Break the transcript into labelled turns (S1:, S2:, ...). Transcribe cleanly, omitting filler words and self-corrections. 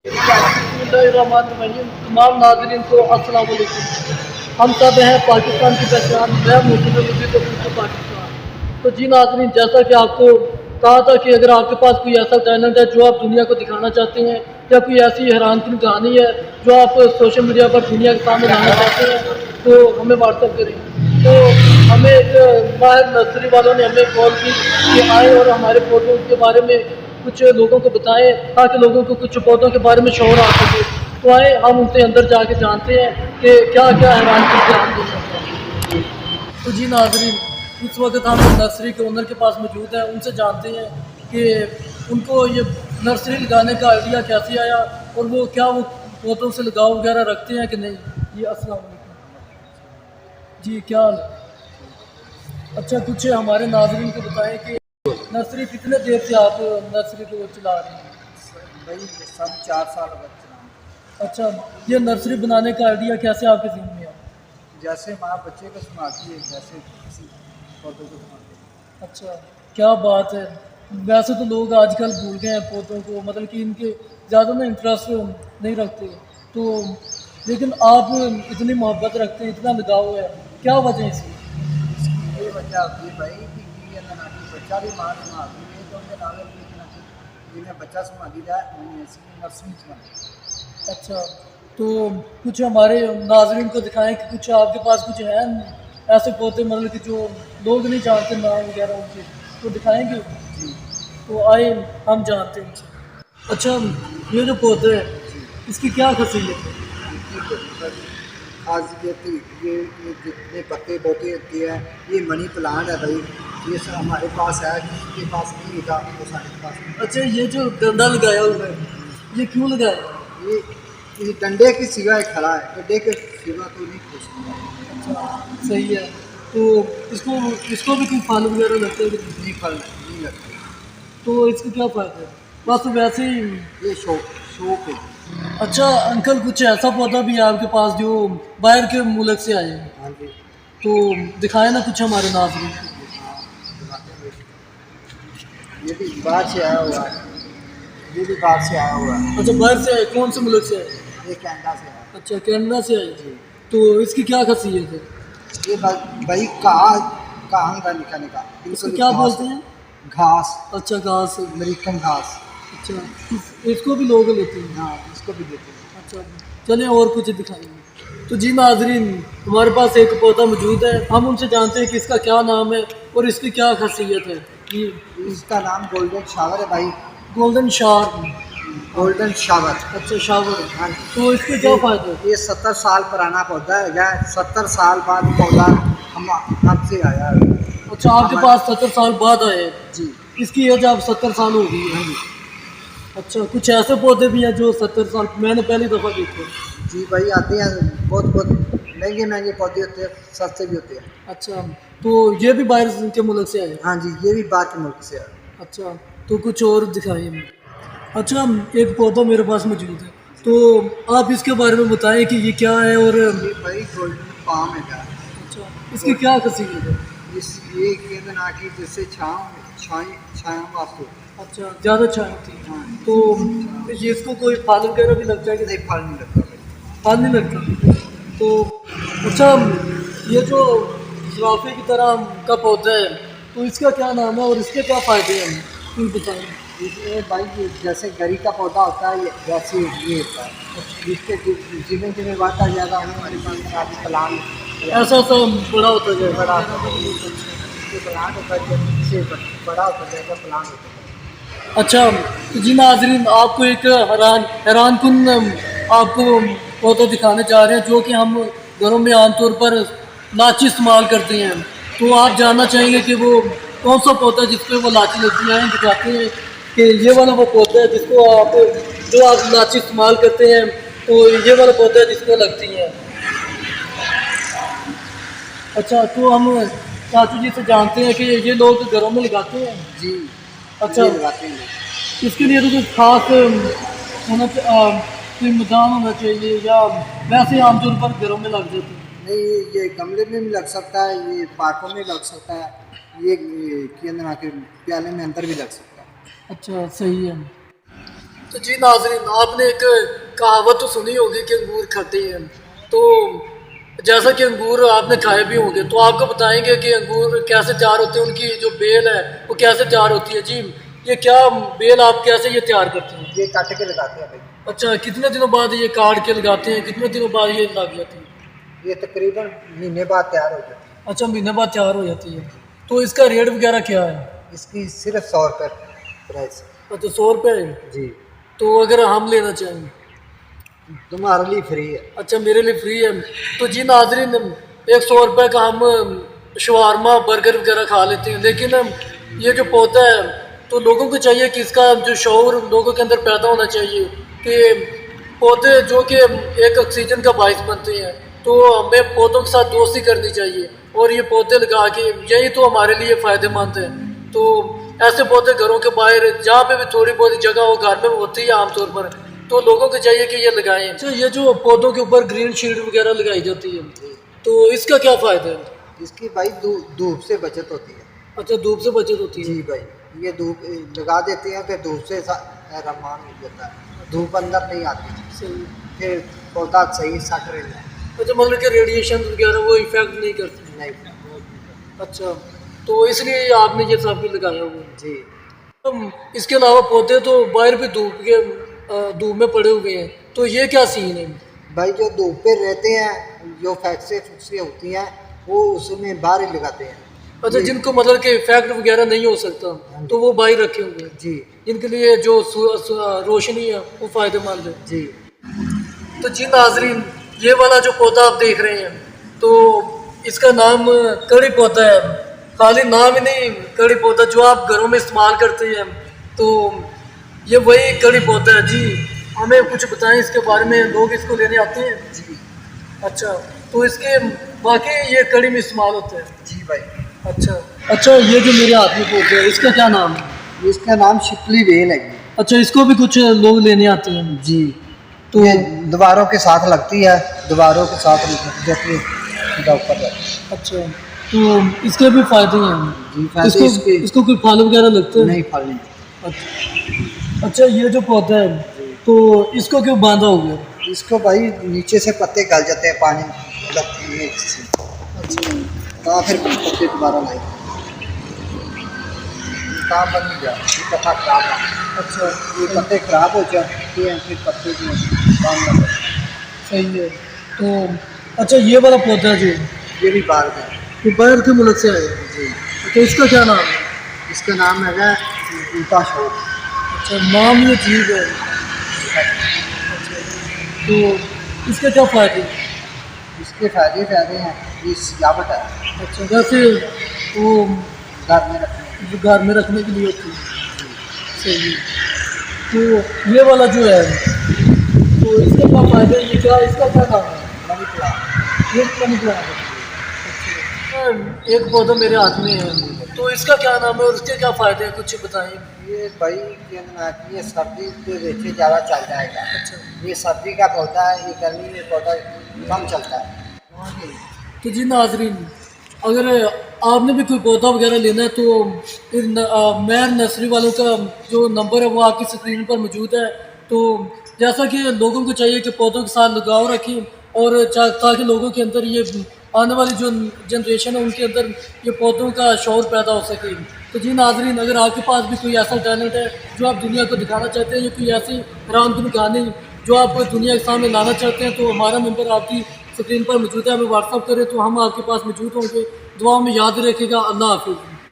S1: बिस्मिल्लाहिर्रहमानिर्रहीम। तमाम नाज़रीन को अस्सलाम वालेकुम। हम सब हैं पाकिस्तान की पहचान, मैं मोहसिन नबी तो पूछो पाकिस्तान। तो जी नाज़रीन, जैसा कि आपको कहा था कि अगर आपके पास कोई ऐसा टैलेंट है जो आप दुनिया को दिखाना चाहते हैं, या कोई ऐसी हैरानकुन कहानी है जो आप सोशल मीडिया पर दुनिया के सामने लाना चाहते हैं, तो हमें व्हाट्सअप करें। तो हमें एक माहिर नर्सरी वालों ने हमें कॉल की कि आए और हमारे पौधों के बारे में कुछ लोगों को बताएं, ताकि लोगों को कुछ पौधों के बारे में शौर आ सके। तो आए हम उनसे अंदर जाके जानते हैं कि क्या क्या हैरान कुछ ध्यान दे सकते हैं। तो जी नाजरीन, इस वक्त हम नर्सरी के ओनर के पास मौजूद हैं, उनसे जानते हैं कि उनको ये नर्सरी लगाने का आइडिया कैसे आया, और वो क्या वो पौधों से लगाव वगैरह रखते हैं कि नहीं। जी अस्सलाम वालेकुम। जी क्या हाल है? अच्छा, कुछ हमारे नाजरीन को बताएं कि नर्सरी कितने देर से आप नर्सरी को चला रहे हैं।
S2: भाई सब 4 साल हो गए चलाने।
S1: अच्छा, ये नर्सरी बनाने का आइडिया कैसे आपके ज़हन में आया?
S2: जैसे माँ बच्चे को सुनाती है वैसे किसी पौधों को सुनाती है।
S1: अच्छा, क्या बात है। वैसे तो लोग आजकल भूल गए हैं पौधों को, मतलब कि इनके ज़्यादा ना इंटरेस्ट नहीं रखते। तो लेकिन आप इतनी मोहब्बत रखते हैं, इतना लगाव है, क्या वजह है इसकी?
S2: इसकी ये वजह होती है भाई कि ये ना कि बच्चा भी माँ संभालती है तो उनके नाले जिन्हें बच्चा संभाली जाए उन्हें ऐसी नर्सरी चलाती
S1: अच्छा, तो कुछ हमारे नाज़रीन को दिखाएं कि कुछ आपके पास कुछ है ऐसे पौधे, मतलब कि जो लोग नहीं जानते नाम वगैरह उनके, तो दिखाएंगे।
S2: है। जी
S1: तो आए हम जानते हैं इनसे। अच्छा, ये जो पौधे है
S2: जी।
S1: इसकी क्या खासियत है?
S2: खासियत ये जितने पत्ते पौधे होती है ये मनी प्लांट है भाई। ये सब हमारे पास है, जिसके पास नहीं था वो सारे पास नहीं।
S1: अच्छा, ये जो डंडा लगाया हुआ है ये क्यों लगाया?
S2: ये ये डंडे की सिवा खड़ा है, डंडे के सिवा तो नहीं खुश।
S1: अच्छा, सही है। तो इसको इसको भी कोई फल वगैरह लगते हैं कि नहीं?
S2: नहीं फल नहीं लगते।
S1: तो इसका क्या फ़ायदा है? बस वैसे ही।
S2: ये शौक शौक है।
S1: अच्छा अंकल, कुछ ऐसा पौधा भी है आपके पास जो बाहर के मुल्क से आए हैं,
S2: हाँ जी।
S1: तो दिखाए ना कुछ हमारे नाज़रीन को।
S2: हाँ, दिखाते हैं। ये भी बाहर से आया हुआ है। ये भी बाहर से आया हुआ है।
S1: अच्छा, बाहर से आए, कौन से मुल्क से आए?
S2: ये कनाडा से आया।
S1: अच्छा, कनाडा से आए।
S2: जी।
S1: तो इसकी क्या खासियत है?
S2: ये भाई कहाँ कहाँ का निकालने का
S1: इसको
S2: बिल्कुल
S1: क्या
S2: घास
S1: बोलते हैं?
S2: घास
S1: अच्छा, घास।
S2: अमेरिकन घास।
S1: अच्छा, इसको भी लोग लेते हैं।
S2: हाँ इसको भी देते हैं।
S1: अच्छा, चलिए और कुछ दिखाएंगे। तो जी नाजरीन, हमारे पास एक पौधा मौजूद है, हम उनसे जानते हैं कि इसका क्या नाम है और इसकी क्या खासियत है। जी।
S2: इसका नाम गोल्डन शावर है भाई।
S1: Golden shark.
S2: Golden shower.
S1: अच्छा, शावर।
S2: हाँ
S1: तो इसके क्या फ़ायदे हैं?
S2: ये 70 साल पुराना पौधा है। 70 साल बाद पौधा हम हमसे आया है।
S1: अच्छा, आपके पास 70 साल बाद आए हैं।
S2: जी।
S1: इसकी एज आप 70 साल हो गई है।
S2: हाँ जी।
S1: अच्छा, कुछ ऐसे पौधे भी हैं जो 70 साल, मैंने पहली दफ़ा देखे।
S2: जी भाई आते हैं, बहुत बहुत महंगे महंगे पौधे होते हैं, सस्ते भी होते हैं।
S1: अच्छा, तो ये भी बाहर के मुल्क से आए हैं।
S2: हाँ जी ये भी बाहर के मुल्क से है।
S1: अच्छा, तो कुछ और दिखाइए हमें। अच्छा, एक पौधा मेरे पास मौजूद है, तो आप इसके बारे में बताएं कि ये क्या है, और
S2: ये भाई गोल्डन पाम है क्या।
S1: अच्छा इसकी क्या खासियत है?
S2: इस ये कहते ना कि जिससे छाया वास्तु।
S1: अच्छा, ज़्यादा छाया होती है।
S2: हाँ
S1: तो ये इसको कोई फल वगैरह भी लगता है कि
S2: नहीं
S1: नहीं?
S2: फल नहीं लगता भाई।
S1: फल नहीं लगता। तो अच्छा, ये जो सराफे की तरह का पौधा है, तो इसका क्या नाम है और इसके क्या फ़ायदे हैं, कुछ बताएं।
S2: इसमें भाई ये जैसे गरी का पौधा होता है ये वैसे ये होता है। जिसके जिन्हें जिन्हें बढ़ता जाएगा हमारे पास काफ़ी प्लान
S1: ऐसा ऐसा बड़ा होता जाएगा।
S2: बड़ा जो प्लान होता है इससे बड़ा होता जाएगा प्लान होता है।
S1: अच्छा, तो जी नाजरीन, आपको एक हैरान कुन आपको पौधा दिखाने जा रहे हैं जो कि हम घरों में आमतौर पर लाची इस्तेमाल करते हैं। तो आप जानना चाहेंगे कि वो कौन सा पौधा है जिस पे वो लाची लगती है। दिखाते हैं कि ये वाला वो पौधा है जिसको आप, जो आप लाची इस्तेमाल करते हैं, तो ये वाला पौधा है जिसको लगती है। अच्छा, तो हम चाचू जी से जानते हैं कि ये लोग घरों में लगाते हैं।
S2: जी।
S1: अच्छा,
S2: ये लगाते हैं लोग।
S1: इसके लिए तो कुछ खास कोई मैदान होना चाहिए, या वैसे आमतौर पर घरों में लग जाते हैं।
S2: नहीं ये गमले में भी लग सकता है, ये पार्कों में लग सकता है, ये के अंदर आके प्याले में अंदर भी लग सकता है।
S1: अच्छा, सही है। तो जी नाज़रीन, आपने एक कहावत तो सुनी होगी कि अंगूर खट्टे हैं। तो जैसा कि अंगूर आपने खाए भी होंगे, तो आपको बताएंगे कि अंगूर कैसे तैयार होते हैं, उनकी जो बेल है वो कैसे तैयार होती है। जी, ये क्या बेल आप कैसे ये तैयार करते हैं?
S2: ये काट के लगाते हैं भाई।
S1: अच्छा, कितने दिनों बाद ये काट के लगाते हैं, कितने दिनों बाद ये लग जाती है?
S2: ये तकरीबन महीने बाद तैयार हो जाती है।
S1: अच्छा, महीने बाद तैयार हो जाती है। तो इसका रेट वगैरह क्या है?
S2: इसकी सिर्फ 100 रुपये प्राइस।
S1: अच्छा, 100 रुपये है।
S2: जी,
S1: तो अगर हम लेना चाहें?
S2: तुम्हारे लिए फ्री है।
S1: अच्छा, मेरे लिए फ्री है। तो जी नाजरीन, एक 100 रुपये का हम शवारमा बर्गर वगैरह खा लेते हैं, लेकिन ये जो पौधा है तो लोगों को चाहिए कि इसका जो शऊर लोगों के अंदर पैदा होना चाहिए कि पौधे जो कि एक ऑक्सीजन का बाइस बनते हैं, तो हमें पौधों के साथ दोस्ती करनी चाहिए और ये पौधे लगा के यही तो हमारे लिए फ़ायदेमंद है। तो ऐसे पौधे घरों के बाहर जहाँ पे भी थोड़ी बहुत जगह हो घर में होती है आमतौर पर, तो लोगों को चाहिए कि ये लगाएं। अच्छा, ये जो पौधों के ऊपर ग्रीन शील्ड वगैरह लगाई जाती है, तो इसका क्या फ़ायदा है?
S2: इसकी भाई धूप से बचत होती है।
S1: अच्छा, धूप से बचत होती है।
S2: जी भाई, ये धूप लगा देते हैं तो धूप से रहमान हो जाता है, धूप अंदर नहीं आती,
S1: सही।
S2: फिर पौधा सही सट रहता है।
S1: अच्छा, मतलब कि रेडिएशन वगैरह वो इफेक्ट नहीं करती।
S2: नहीं।
S1: अच्छा, तो इसलिए आपने ये सब भी लगाया हुआ है।
S2: जी,
S1: इसके अलावा पौधे तो बाहर भी धूप में पड़े हुए हैं, तो ये क्या सीन है?
S2: भाई जो धूप पे रहते हैं, जो फैक्ट्री होती हैं वो उसमें बाहर ही लगाते हैं।
S1: अच्छा, जिनको मतलब कि इफेक्ट वगैरह नहीं हो सकता तो वो बाहर रखे हुए हैं।
S2: जी
S1: जिनके लिए जो रोशनी है वो फायदेमंद है।
S2: जी।
S1: तो जी नाजरीन, ये वाला जो पौधा आप देख रहे हैं, तो इसका नाम कड़ी पौधा है। खाली नाम ही नहीं, कड़ी पौधा जो आप घरों में इस्तेमाल करते हैं, तो ये वही कड़ी पौधा है। जी, हमें कुछ बताएं इसके बारे में, लोग इसको लेने आते हैं?
S2: जी
S1: अच्छा, तो इसके वाकई ये कड़ी में इस्तेमाल होता है?
S2: जी भाई।
S1: अच्छा, ये जो मेरे हाथ में पौधा है इसका क्या नाम है?
S2: इसका नाम शिपली वेल है।
S1: अच्छा, इसको भी कुछ लोग लेने आते हैं?
S2: जी,
S1: तो
S2: ये दीवारों के साथ लगती है, दीवारों के साथ जैसे ऊपर है।
S1: अच्छा, तो इसके भी फायदे हैं?
S2: जी, फायदे
S1: इसको इसको कोई फल वगैरह लगते हैं?
S2: नहीं, फल नहीं।
S1: अच्छा, ये जो पौधा है तो इसको क्यों बांधा हो गया?
S2: इसको भाई नीचे से पत्ते गल जाते हैं, पानी लगती है इससे। अच्छा, फिर पत्ते दोबारा लाए, काम बन नहीं गया, ये पत्ता खराब है। अच्छा, ये पत्ते खराब हो जाते हैं, फिर पत्ते जो काम लगे।
S1: सही है। तो अच्छा, ये वाला पौधा जो
S2: ये भी बाहर का है।
S1: ये बाहर के मुल्क से आया है।
S2: जी,
S1: तो इसका क्या नाम है?
S2: इसका नाम है ऊटा शोर।
S1: अच्छा, नाम ये चीज़ है। तो इसके क्या फ़ायदे?
S2: इसके फायदे हैं, ये सजावट है।
S1: अच्छा, जैसे वो
S2: घर में रखने।
S1: जो घर में रखने के लिए होती है। सही है। तो ये वाला जो है, तो इसके क्या फ़ायदे हैं? ये क्या, इसका क्या नाम है?
S2: Money plant.
S1: ये मनी प्लांट है। अच्छा, एक पौधा मेरे हाथ में है, तो इसका क्या नाम है और उसके क्या फ़ायदे हैं, कुछ बताइए।
S2: ये भाई ये सर्दी के देखिए ज़्यादा चल जाएगा।
S1: अच्छा,
S2: ये सर्दी का पौधा है, ये गर्मी में पौधा कम चलता है।
S1: तो जी नाजरीन, अगर आपने भी कोई पौधा वगैरह लेना है तो फिर महर नर्सरी वालों का जो नंबर है वो आपकी स्क्रीन पर मौजूद है। तो जैसा कि लोगों को चाहिए कि पौधों के साथ लगाव रखें और ताकि लोगों के अंदर ये आने वाली जो जनरेशन है उनके अंदर ये पौधों का शौर पैदा हो सके। तो जी नाजरीन, अगर आपके पास भी कोई ऐसा टैलेंट है जो आप दुनिया को दिखाना चाहते हैं या कोई ऐसी रामधुन कहानी जो आप दुनिया के सामने लाना चाहते हैं, तो हमारा नंबर आपकी स्क्रीन पर मौजूद है, हमें व्हाट्सअप करें तो हम आपके पास मौजूद होंगे। दुआ में याद रखेगा। अल्लाह हाफिज़।